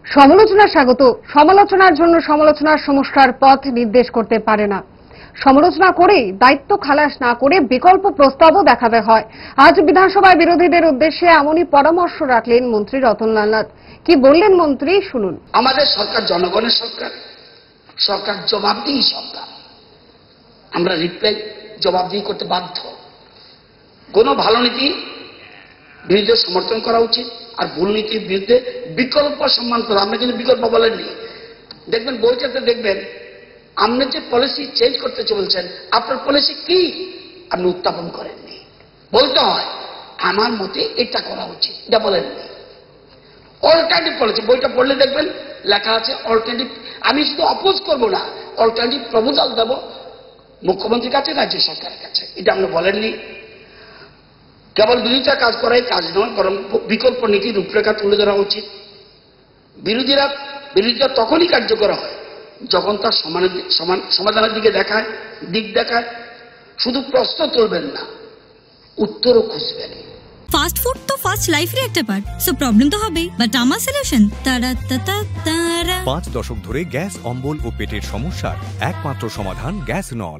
সমালোচনা স্বাগত। সমালোচনার জন্য সমালোচনার সমস্যার পথ নির্দেশ করতে পারে না। সমালোচনা করে দায়িত্ব খালাস না করে বিকল্প প্রস্তাবও দেখাতে হয়। আজ বিধানসভায় বিরোধীদের উদ্দেশ্যে এমনই পরামর্শ রাখলেন মন্ত্রী রতনলাল নাথ। কি বললেন মন্ত্রী, শুনুন। আমাদের সরকার জনগণের সরকার, সরকার জবাবদিহি সরকার। আমরা রিপ্লাই জবাবদিহি করতে বাধ্য। কোন ভালো নীতি বিরুদ্ধে সমর্থন করা উচিত, আর ভুল নীতির বিরুদ্ধে বিকল্প সম্মান করা। আমরা কিন্তু বিকল্প বলেননি। দেখবেন বইটাতে দেখবেন আপনি যে পলিসি চেঞ্জ করতে চলছেন, আপনার পলিসি কি আপনি উত্থাপন করেননি। বলতে হয় আমার মতে এটা করা উচিত, এটা বলেননি। অল্টারনেটিভ পলিসি বইটা পড়লে দেখবেন লেখা আছে অল্টারনেটিভ। আমি শুধু অপোজ করবো না, অল্টারনেটিভ প্রপোজাল দেবো মুখ্যমন্ত্রীর কাছে, রাজ্য সরকারের কাছে। এটা আপনি বলেননি। কেবল বিরোধিতা কাজ করাই কাজ নয়, বরং বিকল্প নীতির রূপরেখা তুলে ধরা উচিত। বিরোধিতা তখনই কার্যকর হয় যখন তার সমাধানের দিক দেখায়। শুধু প্রশ্ন তুলবেন না, উত্তরও খুঁজবেন। ফাস্ট ফুড তো ফাস্ট লাইফের একটা পার্ট, সো প্রবলেম তো হবেই, বাট আমার সলিউশন তারা। 5 দশক ধরে গ্যাস, অম্বল ও পেটের সমস্যার একমাত্র সমাধান গ্যাস নল।